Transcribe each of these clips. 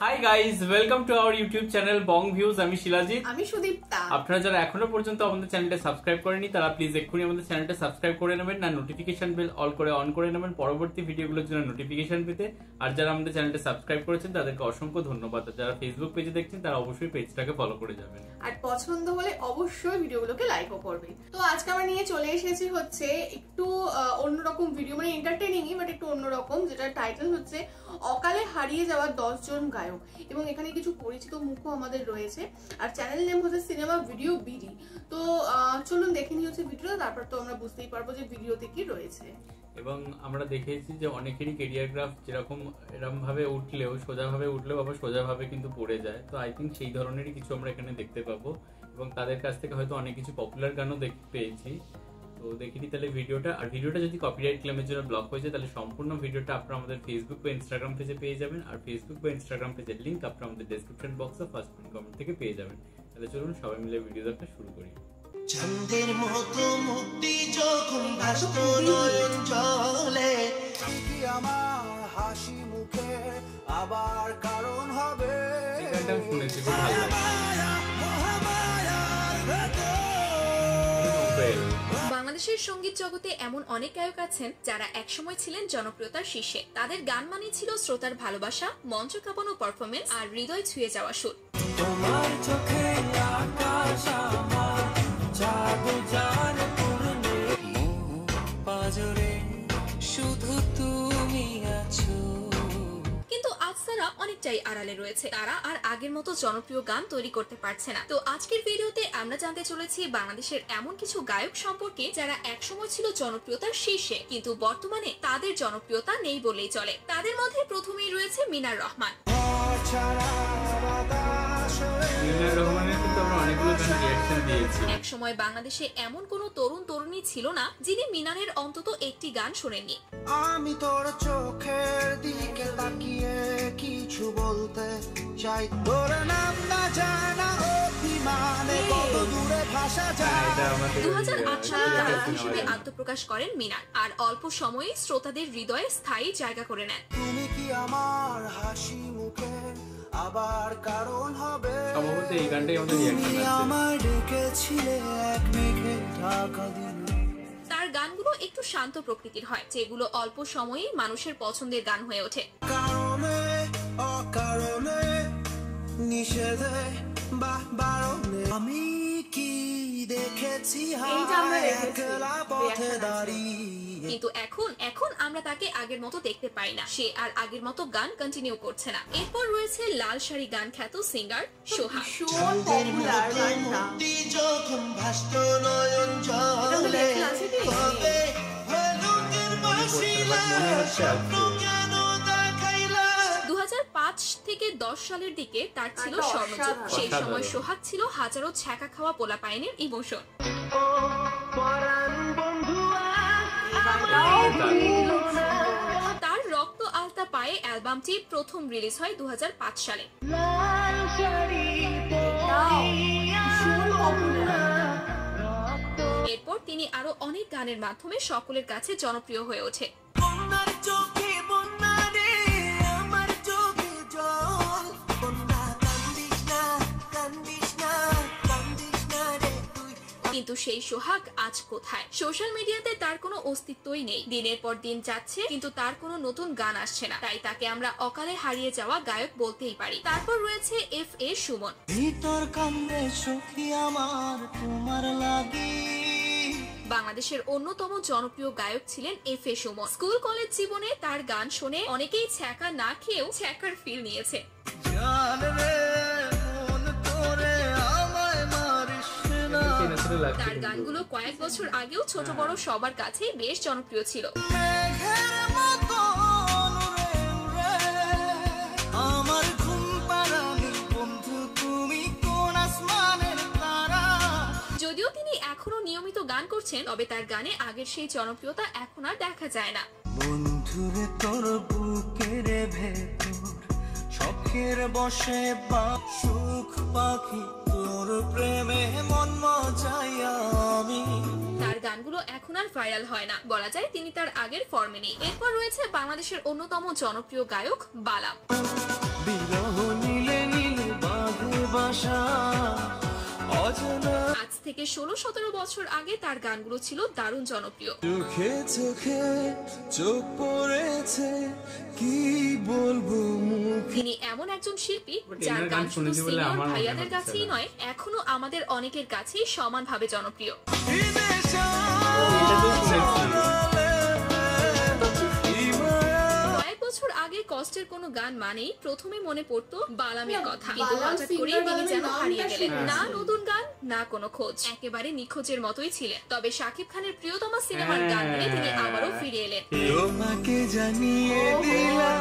Hi guys, welcome to our YouTube channel Bong views. আমি শিলাজিৎ, আমি সুদীপ্তা। আপনারা যারা এখনো পর্যন্ত আমাদের চ্যানেলটা সাবস্ক্রাইব করেনি তারা প্লিজ এক্ষুনি আমাদের চ্যানেলটা সাবস্ক্রাইব করে নেবেন, না নোটিফিকেশন বেল অল করে অন করে নেবেন পরবর্তী ভিডিওগুলোর জন্য নোটিফিকেশন পেতে। আর যারা আমাদের চ্যানেলটা সাবস্ক্রাইব করেছেন তাদেরকে অসংখ্য ধন্যবাদ। যারা ফেসবুক পেজে দেখছেন তারা অবশ্যই পেজটাকে ফলো করে যাবেন, আর পছন্দ হলে অবশ্যই ভিডিওগুলোকে লাইকও করবেন। তো আজকে আমরা নিয়ে চলে এসেছি হচ্ছে একটু অন্যরকম ভিডিও, মানে এন্টারটেইনিংই বাট একটু অন্যরকম, যেটার টাইটেল হচ্ছে অকালে হারিয়ে যাওয়া 10 জন গায়ক। এবং এখানে কিছু পরিচিত মুখও আমাদের রয়েছে, আর চ্যানেল নেম হচ্ছে সিনেমা ভিডিও বিডি। তো চলুন দেখে নিই হচ্ছে ভিডিওটা, তারপর তো আমরা বুঝতেই পারবো যে ভিডিওতে কি রয়েছে। এবং আমরা দেখেছি যে অনেকেরই কেরিয়ার গ্রাফ যেরকম এরকম ভাবে উঠলেও সোজাভাবে উঠলেও আবার সোজাভাবে কিন্তু পড়ে যায়। তো আই থিঙ্ক সেই ধরনেরই কিছু আমরা এখানে দেখতে পাবো, এবং তাদের কাছ থেকে হয়তো অনেক কিছু পপুলার গানও দেখতে পেয়েছি। তো দেখিনি তাহলে ভিডিওটা। আর ভিডিওটা যদি কপিরাইট ক্লেমের জন্য ব্লক হয়ে যায় তাহলে সম্পূর্ণ ভিডিওটা আপনারা আমাদের ফেসবুক বা ইনস্টাগ্রাম পেজে পেয়ে যাবেন, আর ফেসবুক বা ইনস্টাগ্রাম পেজের লিঙ্ক আপনারা আমাদের ডেসক্রিপশন বক্সে ফার্স্ট কমেন্ট থেকে পেয়ে যাবেন। তাহলে চলুন সবাই মিলে ভিডিওটা শুরু করি। চন্দ্রের মতো মুক্তি যখন ভাসত নয়ন জলে, কি আমার হাসি মুখে আবার কারণ হবে। এই গানটা আমি শুনেছি, খুব ভালো লাগে। বাংলাদেশের সঙ্গীত জগতে এমন অনেক গায়ক আছেন যারা একসময় ছিলেন জনপ্রিয়তার শীর্ষে। তাদের গান মানে ছিল শ্রোতার ভালোবাসা, মঞ্চ কাঁপানো পারফরমেন্স আর হৃদয় ছুঁয়ে যাওয়া সুর। তোমার চোখে আকাশ আমার জাদু জান পূর্ণে, পাজরে শুধু তুমি আছো। কিন্তু আজ তারা অনেকটাই আড়ালে রয়েছে, তারা আর আগের মতো জনপ্রিয় গান তৈরি করতে পারছে না। তো আজকের ভিডিওতে আমরা জানতে চলেছি বাংলাদেশের এমন কিছু গায়ক সম্পর্কে যারা একসময় ছিল জনপ্রিয়তার শীর্ষে, কিন্তু বর্তমানে তাদের জনপ্রিয়তা নেই বললেই চলে। তাদের মধ্যে প্রথমেই রয়েছে মিনার রহমান। এক সময় বাংলাদেশে এমন কোন তরুণ তরুণী ছিল না যিনি মিনারের অন্তত একটি গান শোনেননি। আমি তোর চোখের দিকে তাকিয়ে কিছু বলতে চাই, তোর নাম না জানা অভিমানে কত দূরে ভাষা যায়। 2008 সালে গায়ক হিসেবে আত্মপ্রকাশ করেন মিনার, আর অল্প সময়ে শ্রোতাদের হৃদয়ে স্থায়ী জায়গা করে নেন। তুমি কি আমার হাসি মুখে আবার কারণ হবে। সম্ভবত এই গানটাই আমাদের রিঅ্যাকশন আছে। আমার ডেকেছিলে এক মেঘে ঢাকা দিনে। তার গানগুলো একটু শান্ত প্রকৃতির হয়, যেগুলো অল্প সময়েই মানুষের পছন্দের গান হয়ে ওঠে। কারণে অকারণে নিষেধে বা বারণে আমি কি দেখেছি একলা পথে দাঁড়িয়ে। কিন্তু এখন আমরা তাকে আগের মতো দেখতে পাই না, সে আর আগের মতো গান কন্টিনিউ করছে না। এরপর রয়েছে লাল শাড়ি গান খ্যাত সিঙ্গার সোহা। যখন ভাসত নয়ন জলে, 2005 থেকে 10 সালের দিকে তার ছিল স্বর্ণযুগ। সেই সময় সোহাগ ছিল হাজারো ছ্যাঁকা খাওয়া পোলাপাইনের ইমোশন। তার রক্ত আলতা পায়ে অ্যালবামটি প্রথম রিলিজ হয় 2005 সালে। এরপর তিনি আরো অনেক গানের মাধ্যমে সকলের কাছে জনপ্রিয় হয়ে ওঠে। কিন্তু সেই সোহাগ আজ কোথায়? সোশ্যাল মিডিয়াতে তার কোনো অস্তিত্বই নেই। দিনের পর দিন যাচ্ছে কিন্তু তার কোনো নতুন গান আসছে না, তাই তাকে আমরা অকালে হারিয়ে যাওয়া গায়ক বলতেই পারি। তারপর রয়েছে FA সুমন। ভিতর কান্দে সখী আমার তোমার লাগি। বাংলাদেশের অন্যতম জনপ্রিয় গায়ক ছিলেন FA সুমন। স্কুল কলেজ জীবনে তার গান শুনে অনেকেই ছ্যাঁকা না খেয়েও ছ্যাঁকার ফিল নিয়েছে। তার গানগুলো কয়েক বছর আগেও ছোট বড় সবার কাছেই বেশ জনপ্রিয় ছিল। যদিও তিনি এখনো নিয়মিত গান করছেন, তবে তার গানে আগের সেই জনপ্রিয়তা এখন আর দেখা যায় না। বন্ধুরে তোর বুকের ভেতর শখের বসে বা সুখ পাখি তোর প্রেমে মন মজাইয়া আমি। তার গানগুলো এখন আর ভাইরাল হয় না, বলা যায় তিনি তার আগের ফর্মে নেই। এরপর রয়েছে বাংলাদেশের অন্যতম জনপ্রিয় গায়ক বালাম। বিরহ নীলে নীলে বাঁধে বাসা অজানা আজ থেকে 16-17 বছর আগে তার গানগুলো ছিল দারুণ জনপ্রিয়। চোখে চোখে চোখ পড়েছে কি বলবো মুখ তিনি এমন একজন শিল্পী যার এনার গান গান শুধু শুনেছি বলে সিনিয়র আমার মনে ভাইয়াদের হচ্ছে কাছেই না। নয়, এখনো আমাদের অনেকের কাছেই সমানভাবে জনপ্রিয়। এটা তো শুনেছি। কয়েক বছর আগে কষ্টের কোনো গান মানেই প্রথমে মনে পড়তো বালামের কথা, কিন্তু বালাম হঠাৎ করেই singer তিনি যেন বালামের হারিয়ে নামটা গেলেন। শুনেছি। না নতুন গান, না কোনো খোঁজ, একেবারে নিখোঁজের মতোই ছিলেন। তবে শাকিব খানের প্রিয়তমা সিনেমার গান নিয়ে তিনি আবারও ফিরে এলেন। তোমাকে জানিয়ে দিলাম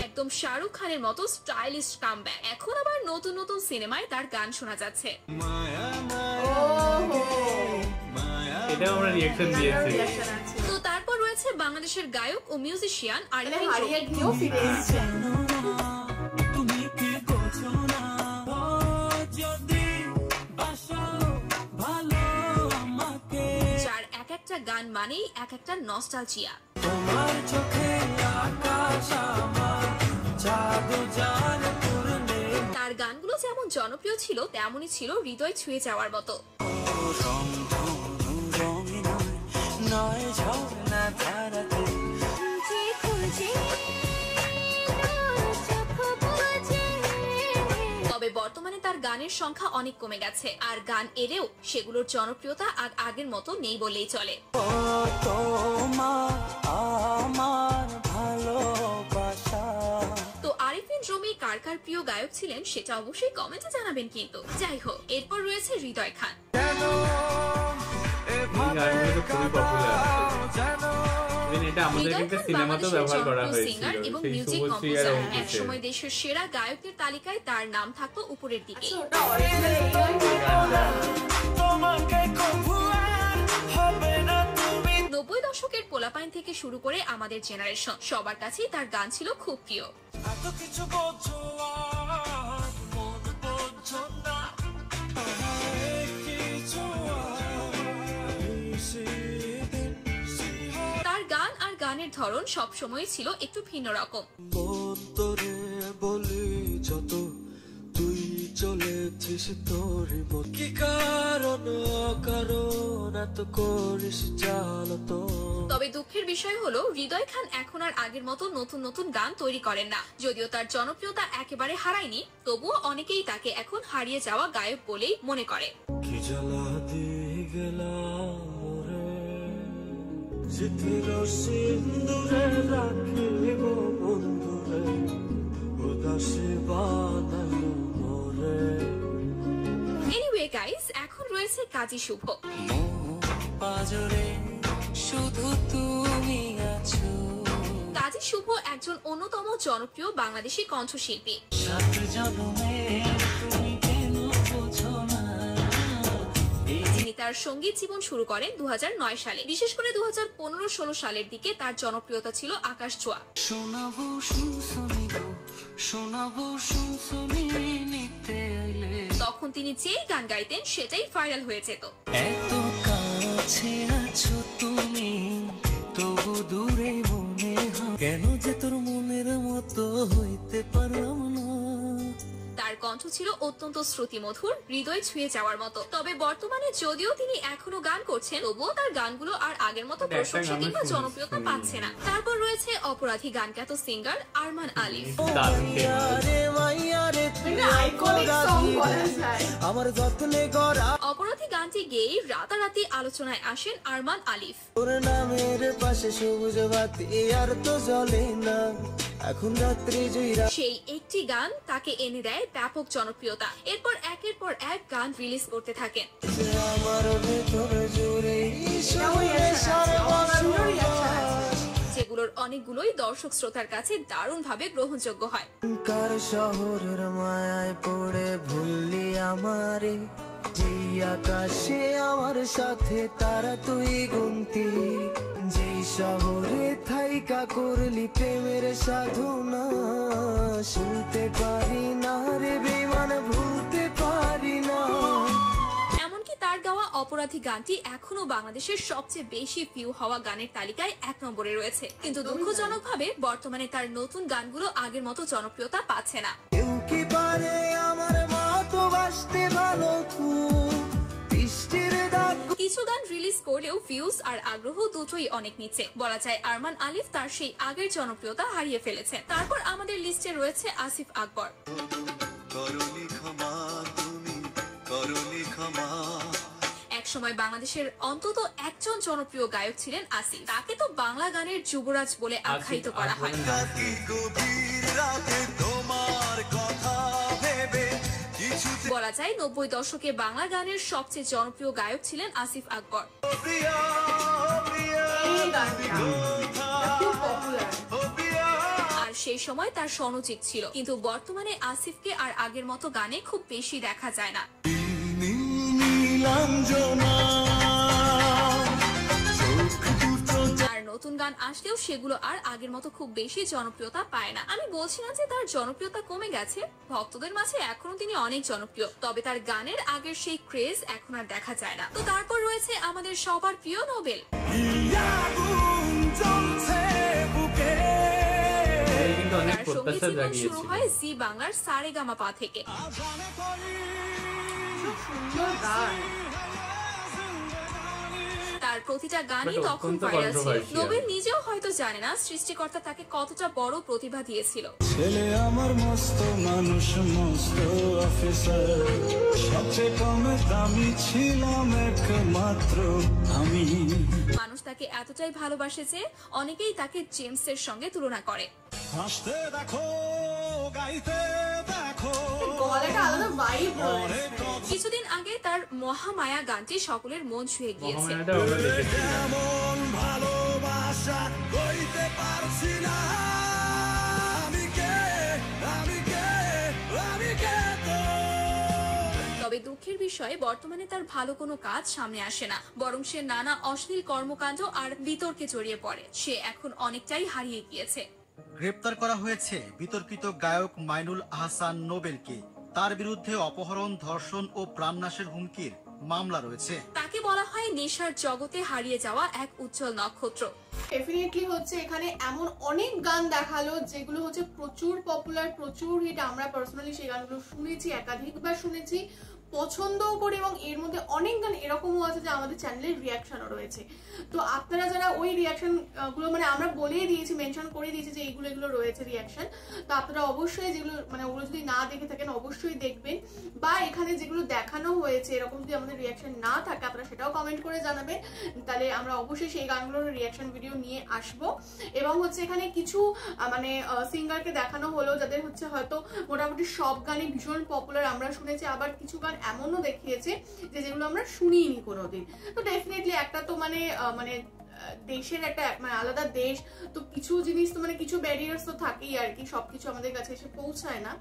একদম শাহরুখ খানের মতো স্টাইলিশ কামব্যাক। এখন আবার নতুন নতুন সিনেমায় তার গান শোনা যাচ্ছে। এটাও আমরা রিঅ্যাকশন দিয়েছি। তো তারপর রয়েছে বাংলাদেশের গায়ক ও মিউজিশিয়ান আরিফিন হারিয়ে জমি। গিয়েও ফিরে এসেছে। যার এক একটা গান মানেই এক একটা নস্টালজিয়া। তোমার চোখে আকাশ আমার জাদু জান করলে তার গানগুলো যেমন জনপ্রিয় ছিল, তেমনই ছিল হৃদয় ছুঁয়ে যাওয়ার মতো। রং রঙে নয় নয় ঝর্ণা ধারাতে তবে বর্তমানে তার গানের সংখ্যা অনেক কমে গেছে, আর গান এলেও সেগুলোর জনপ্রিয়তা আর আগের মতো নেই বললেই চলে। তোমার আমার ভালোবাসা তো আরিফিন রুমি কার কার প্রিয় গায়ক ছিলেন সেটা অবশ্যই কমেন্টে জানাবেন। কিন্তু যাই হোক, এরপর রয়েছে হৃদয় খান। কেন এই গানগুলো তো খুবই পপুলার। এটা আমাদের হৃদয় কিন্তু খান সিনেমাতেও বাংলাদেশের ব্যবহার করা জনপ্রিয় হয়েছিল। সিঙ্গার এবং সেই মিউজিক শুভশ্রী আর কম্পোজার। অঙ্কিতের। একসময় দেশের সেরা গায়কদের তালিকায় তার নাম থাকতো উপরের দিকে। ওটা original তোমাকে কভু আর হবে না তুমি 90 দশকের পোলাপাইন থেকে শুরু করে আমাদের জেনারেশন সবার কাছেই তার গান ছিল খুব প্রিয়। এত কিছু বোঝো আর মন বোঝো না কিছু তার গান আর গানের ধরন সবসময় ছিল একটু ভিন্ন রকম। তোরে বলি যত তুই চলেছিস তোরে কি কারণ কারণ এত করিস জানতো তবে দুঃখের বিষয় হলো হৃদয় খান এখন আর আগের মতো নতুন নতুন গান তৈরি করেন না। যদিও তার জনপ্রিয়তা একেবারে হারায়নি, তবুও অনেকেই তাকে এখন হারিয়ে যাওয়া গায়ক বলেই মনে করে। কি জ্বালা দিয়ে গেলাম রে স্মৃতির সিন্দুরে রাখিব বন্ধুরে উদাসী বানালো মোরে এনিওয়ে গাইস, এখন রয়েছে কাজী শুভ। পাজরে শুধু তুমি আছো কাজী শুভ একজন অন্যতম জনপ্রিয় বাংলাদেশী কণ্ঠশিল্পী। সাত জন্মে তুমি কেন বোঝো না তিনি তার সঙ্গীত জীবন শুরু করেন 2009 সালে। বিশেষ করে 2015-16 সালের দিকে তার জনপ্রিয়তা ছিল আকাশ ছোঁয়া। শোনাবো শুনশুনি গো শোনাবো শুনশুনি নিতে এলে তখন তিনি যেই গান গাইতেন সেটাই ভাইরাল হয়ে যেত। এত কাছে আছো তুমি তবু দূরে মনে হয় কেন যে তোর মনের মতো হইতে পারলাম না তার কণ্ঠ ছিল অত্যন্ত শ্রুতিমধুর, হৃদয় ছুঁয়ে যাওয়ার মতো। তবে বর্তমানে যদিও তিনি এখনো গান করছেন, তবুও তার গানগুলো আর আগের মতো একটা প্রশংসা গানও কিংবা শুনেছি। জনপ্রিয়তা পাচ্ছে না। তারপর রয়েছে অপরাধী গানখ্যাত সিঙ্গার আরমান আলিফ। দারুণ famous। মাইয়ারে মাইয়ারে তুই আইকনিক সং বলা যায়। আমার যত্নে গড়া অপরাধী গানটি গেয়েই রাতারাতি আলোচনায় আসেন আরমান আলিফ। তোর নামের পাশে সবুজ বাতি আর তো জ্বলে না এখন রাত্রি জুইরা সেই একটি গান তাকে এনে দেয় ব্যাপক জনপ্রিয়তা। এরপর একের পর এক গান রিলিজ করতে থাকেন। আমার ভেতর জুড়ে এটাও reaction আছে, অন্যান্য reaction আছে। যেগুলোর অনেকগুলোই দর্শক শ্রোতার কাছে দারুণভাবে গ্রহণযোগ্য হয়। কার শহরের মায়ায় পড়ে ভুললি আমারে যেই আকাশে আমার সাথে তারা তুই গুনতি যেই শহরে থাইকা করলি প্রেমের সাধনা শুনতে পারি না রে বেমান ভুলতে পারি না এমনকি তার গাওয়া অপরাধী অপরাধী গানটি এখনো বাংলাদেশের সবচেয়ে বেশি ভিউ হওয়া গানের তালিকায় 1 নম্বরে রয়েছে, কিন্তু দুঃখজনকভাবে বর্তমানে তার নতুন গানগুলো আগের মতো জনপ্রিয়তা পাচ্ছে না। কেউ কি পারে আমার মতো বাসতে ভালো খুব বৃষ্টির দাগ। কিছু গান রিলিজ করলেও ভিউজ আর আগ্রহ দুটোই অনেক নিচে। বলা যায় আরমান আলিফ তার সেই আগের জনপ্রিয়তা হারিয়ে ফেলেছে। তারপর আমাদের লিস্টে রয়েছে আসিফ আকবর। একসময় বাংলাদেশের অন্তত একজন জনপ্রিয় গায়ক ছিলেন আসিফ। তাকে তো বাংলা গানের যুবরাজ বলে আখ্যায়িত করা হয়। বলা যায় 90 দশকে বাংলা গানের সবচেয়ে জনপ্রিয় গায়ক ছিলেন আসিফ আকবর। আর সেই সময় তার স্বনচিত ছিল, কিন্তু বর্তমানে আসিফকে আর আগের মতো গানে খুব বেশি দেখা যায় না। আর নতুন গান আসলেও সেগুলো আর আগের মতো খুব বেশি জনপ্রিয়তা পায় না। আমি বলছি না যে তার জনপ্রিয়তা কমে গেছে, ভক্তদের মাঝে এখনো তিনি অনেক জনপ্রিয়, তবে তার গানের আগের সেই ক্রেজ এখন আর দেখা যায় না। তো তারপর রয়েছে আমাদের সবার প্রিয় নোবেল। তার সঙ্গীত জীবন শুরু হয় জি বাংলার সারেগামাপা থেকে। তার প্রতিটা গানই তখন ভাইরাল ছিল। নোবেল নিজেও হয়তো জানে না সৃষ্টিকর্তা তাকে কতটা বড় প্রতিভা দিয়েছিল। ছেলে আমার মস্ত মানুষ মস্ত অফিসার, সবচেয়ে কম দামি ছিলাম একমাত্র আমি। মানুষ তাকে এতটাই ভালোবাসে যে অনেকেই তাকে জেমসের সঙ্গে তুলনা করে। হাসতে দেখো, গাইতে দেখো, গলাটা আলাদা ভাইব হয়। কিছুদিন আগে তার মহামায়া গানটি সকলের মন ছুঁয়ে গিয়েছে। কেমন ভালোবাসা কইতে পারছি না, আমি কে, আমি কে, আমি কে তো। তবে দুঃখের বিষয় বর্তমানে তার ভালো কোনো কাজ সামনে আসে না, বরং সে নানা অশ্লীল কর্মকাণ্ড আর বিতর্কে জড়িয়ে পড়ে। সে এখন অনেকটাই হারিয়ে গিয়েছে। গ্রেপ্তার করা হয়েছে বিতর্কিত গায়ক মাইনুল আহসান নোবেলকে। তার বিরুদ্ধে অপহরণ, ধর্ষণ ও প্রাণনাশের হুমকির মামলা রয়েছে। তাকে বলা হয় নেশার জগতে হারিয়ে যাওয়া এক উজ্জ্বল নক্ষত্র। ডেফিনেটলি হচ্ছে এখানে এমন অনেক গান দেখালো যেগুলো হচ্ছে প্রচুর পপুলার, প্রচুর হিট। আমরা পার্সোনালি সেই গানগুলো শুনেছি, একাধিকবার শুনেছি, পছন্দও করি, এবং এর মধ্যে অনেক গান এরকমও আছে যে আমাদের চ্যানেলের রিয়াকশনও রয়েছে। তো আপনারা যারা ওই রিয়াকশন গুলো মানে আমরা বলেই দিয়েছি, মেনশন করে দিয়েছি যে এইগুলো এগুলো রয়েছে রিয়াকশন, তো আপনারা অবশ্যই যেগুলো মানে ওগুলো যদি না দেখে থাকেন অবশ্যই দেখবেন, বা এখানে যেগুলো দেখানো হয়েছে এরকম যদি আমাদের রিয়াকশন না থাকে আপনারা সেটাও কমেন্ট করে জানাবেন, তাহলে আমরা অবশ্যই সেই গানগুলোর রিয়াকশন ভিডিও নিয়ে আসবো। এবং হচ্ছে এখানে কিছু মানে সিঙ্গারকে দেখানো হলো যাদের হচ্ছে হয়তো মোটামুটি সব গানই ভীষণ পপুলার আমরা শুনেছি, আবার কিছু গান এমনও দেখিয়েছে যে যেগুলো আমরা শুনিনি কোনোদিন। তো ডেফিনেটলি একটা তো মানে মানে দেশের একটা মানে আলাদা দেশ, তো কিছু জিনিস তো মানে কিছু ব্যারিয়ার্স তো থাকেই আর কি, সবকিছু আমাদের কাছে এসে পৌঁছায় না।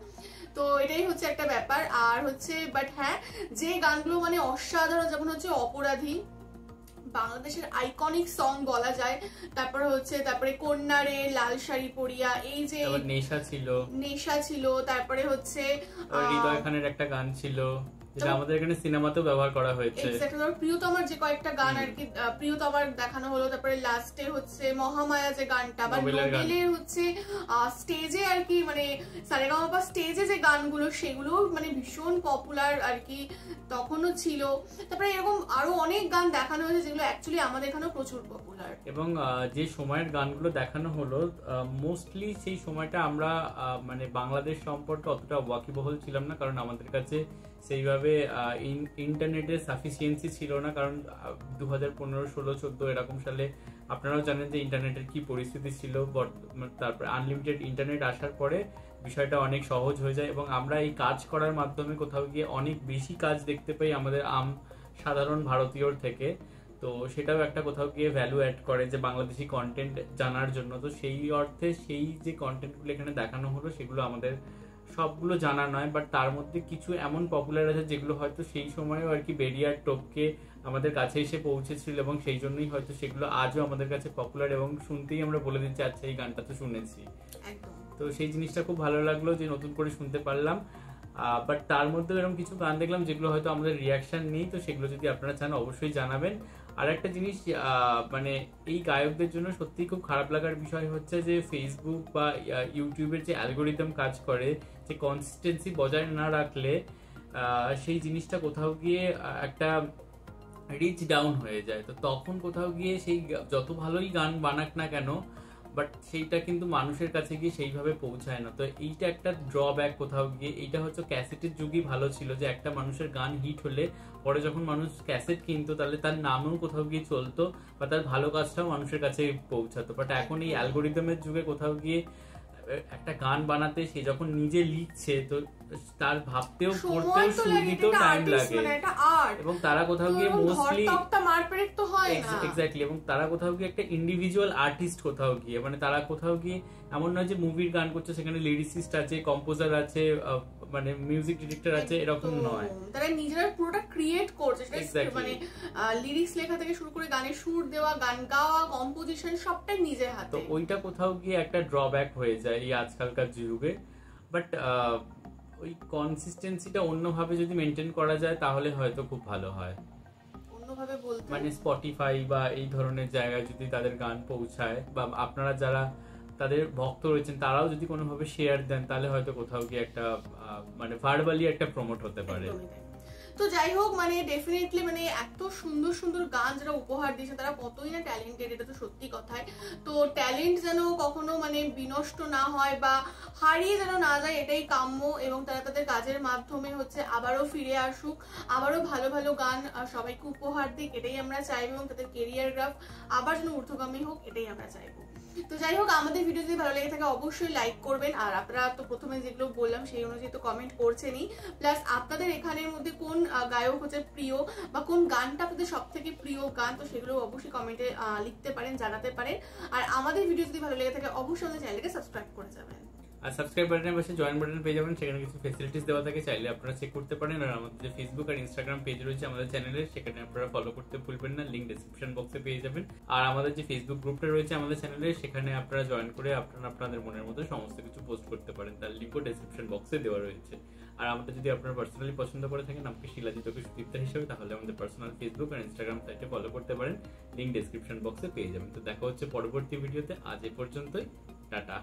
তো এটাই হচ্ছে একটা ব্যাপার। আর হচ্ছে বাট হ্যাঁ, যে গানগুলো মানে অসাধারণ, যেমন হচ্ছে অপরাধী, বাংলাদেশের আইকনিক সং বলা যায়। তারপরে কন্যারে, লাল শাড়ি পরিয়া, এই যে নেশা ছিল, তারপরে হচ্ছে হৃদয় খানের একটা গান ছিল যেটা আমাদের এখানে সিনেমাতেও ব্যবহার করা হয়েছে। এক্স্যাক্টলি প্রিয়তমার যে কয়েকটা গান আর কি প্রিয়তমার দেখানো হলো। তারপরে লাস্টে হচ্ছে মহামায়া যে গানটা, বা নোবেলের হচ্ছে স্টেজে আর কি মানে সারেগামাপা স্টেজে যে গানগুলো সেগুলো মানে ভীষণ পপুলার আর কি তখনও ছিল। তারপরে এরকম আরো অনেক গান দেখানো হয়েছে যেগুলো অ্যাকচুয়ালি আমাদের এখানেও প্রচুর পপুলার। এবং যে সময়ের গানগুলো দেখানো হলো মোস্টলি সেই সময়টা আমরা মানে বাংলাদেশ সম্পর্কে অতটা ওয়াকিবহল ছিলাম না, কারণ আমাদের কাছে সেইভাবে ইন্টারনেটের সাফিসিয়েন্সি ছিল না। কারণ 2015, 16, 14 এরকম সালে আপনারাও জানেন যে ইন্টারনেটের কি পরিস্থিতি ছিল। তারপরে আনলিমিটেড ইন্টারনেট আসার পরে বিষয়টা অনেক সহজ হয়ে যায়, এবং আমরা এই কাজ করার মাধ্যমে কোথাও গিয়ে অনেক বেশি কাজ দেখতে পাই আমাদের সাধারণ ভারতীয়র থেকে। তো সেটাও একটা কোথাও গিয়ে ভ্যালু অ্যাড করে যে বাংলাদেশি কন্টেন্ট জানার জন্য। তো সেই অর্থে সেই যে কন্টেন্টগুলো এখানে দেখানো হলো সেগুলো আমাদের সবগুলো জানা নয়, বাট তার মধ্যে কিছু এমন পপুলার আছে যেগুলো হয়তো সেই সময়ও আর কি ব্যারিয়ার টপকে আমাদের কাছে এসে পৌঁছেছিল, এবং সেই জন্যই হয়তো সেগুলো আজও আমাদের কাছে পপুলার, এবং শুনতেই আমরা বলে দিচ্ছি আচ্ছা এই গানটা তো শুনেছি। তো সেই জিনিসটা খুব ভালো লাগলো যে নতুন করে শুনতে পারলাম। বাট তার মধ্যে এরকম কিছু গান দেখলাম যেগুলো হয়তো আমাদের রিয়াকশন নেই, তো সেগুলো যদি আপনারা চান অবশ্যই জানাবেন। আর একটা জিনিস মানে এই গায়কদের জন্য সত্যিই খুব খারাপ লাগার বিষয় হচ্ছে যে ফেসবুক বা ইউটিউবের যে অ্যালগোরিদম কাজ করে, যে কনসিস্টেন্সি বজায় না রাখলে সেই জিনিসটা কোথাও গিয়ে একটা রিচ ডাউন হয়ে যায়। তো তখন কোথাও গিয়ে সেই যত ভালোই গান বানাক না কেন, বাট সেইটা কিন্তু মানুষের কাছে গিয়ে সেইভাবে পৌঁছায় না। তো এইটা একটা ড্রব্যাক কোথাও গিয়ে। এইটা হচ্ছে ক্যাসেটের যুগই ভালো ছিল, যে একটা মানুষের গান হিট হলে পরে যখন মানুষ ক্যাসেট কিনতো তাহলে তার নামও কোথাও গিয়ে চলতো বা তার ভালো কাজটাও মানুষের কাছে পৌঁছাতো। বাট এখন এই অ্যালগোরিদমের যুগে কোথাও গিয়ে একটা গান বানাতে সে যখন নিজে লিখছে, তো তার ভাবতেও পড়তেও সুর দিতেও টাইম লাগে, এবং তারা কোথাও গিয়ে মোস্টলি এক্স্যাক্টলি, এবং তারা কোথাও গিয়ে একটা ইন্ডিভিজুয়াল আর্টিস্ট কোথাও গিয়ে, মানে তারা কোথাও গিয়ে এমন নয় যে মুভির গান করছে সেখানে লিরিসিস্ট আছে, কম্পোজার আছে, মানে মিউজিক ডিরেক্টর আছে, এরকম নয়। তারা নিজেরা পুরোটা ক্রিয়েট করছে, মানে লিরিক্স লেখা থেকে শুরু করে গানের সুর দেওয়া, গান গাওয়া, কম্পোজিশন সবটাই নিজের হাতে। তো ওইটা কোথাও গিয়ে একটা ড্রব্যাক হয়ে যায় এই আজকালকার যুগে। বাট ওই কনসিস্টেন্সিটা অন্যভাবে যদি মেনটেন করা যায় তাহলে হয়তো খুব ভালো হয়। অন্যভাবে বলতে মানে স্পটিফাই বা এই ধরনের জায়গায় যদি তাদের গান পৌঁছায়, বা আপনারা যারা তাদের ভক্ত রয়েছেন তারাও যদি কোনোভাবে শেয়ার দেন, তাহলে হয়তো কোথাও গিয়ে একটা মানে ভার্বালি একটা প্রমোট হতে পারে। তো যাই হোক, মানে ডেফিনেটলি মানে এত সুন্দর সুন্দর গান যারা উপহার দিয়েছে তারা কতই না ট্যালেন্টেড, এটা তো সত্যি কথাই। তো ট্যালেন্ট যেন কখনো মানে বিনষ্ট না হয় বা হারিয়ে যেন না যায়, এটাই কাম্য। এবং তারা তাদের কাজের মাধ্যমে হচ্ছে আবারও ফিরে আসুক, আবারও ভালো ভালো গান সবাইকে উপহার দিক, এটাই আমরা চাইবো। এবং তাদের কেরিয়ার গ্রাফ আবার যেন ঊর্ধ্বগামী হোক, এটাই আমরা চাইবো। তো যাই হোক, আমাদের ভিডিও যদি ভালো লেগে থাকে অবশ্যই লাইক করবেন। আর আপনারা তো প্রথমে যেগুলো বললাম সেই অনুযায়ী তো কমেন্ট করছেনই। প্লাস আপনাদের এখানের মধ্যে কোন গায়ক হচ্ছে প্রিয় বা কোন গানটা আপনাদের সব থেকে প্রিয় গান, তো সেগুলো অবশ্যই কমেন্টে লিখতে পারেন, জানাতে পারেন। আর আমাদের ভিডিও যদি ভালো লেগে থাকে অবশ্যই আমাদের চ্যানেলকে সাবস্ক্রাইব করে যাবেন। আর সাবস্ক্রাইব বাটনের পাশে জয়েন বাটন পেয়ে যাবেন, সেখানে কিছু ফেসিলিটিস দেওয়া থাকে, চাইলে আপনারা চেক করতে পারেন। আর আমাদের যে ফেসবুক আর ইনস্টাগ্রাম পেজ রয়েছে আমাদের চ্যানেলের, সেখানে আপনারা ফলো করতে ভুলবেন না, লিঙ্ক ডেসক্রিপশন বক্সে পেয়ে যাবেন। আর আমাদের যে ফেসবুক গ্রুপটা রয়েছে আমাদের চ্যানেলে, সেখানে আপনারা জয়েন করে আপনারা আপনাদের মনের মতো সমস্ত কিছু পোস্ট করতে পারেন, তার লিঙ্কও ডেসক্রিপশন বক্সে দেওয়া রয়েছে। আর আমাদের যদি আপনারা পার্সোনালি পছন্দ করে থাকেন আমাকে শিলাজিতকে সুদীপ্তা হিসেবে, তাহলে আমাদের পার্সোনাল ফেসবুক আর ইনস্টাগ্রাম সাইটে ফলো করতে পারেন, লিঙ্ক ডেসক্রিপশন বক্সে পেয়ে যাবেন। তো দেখা হচ্ছে পরবর্তী ভিডিওতে, আজ এ পর্যন্তই, টাটা।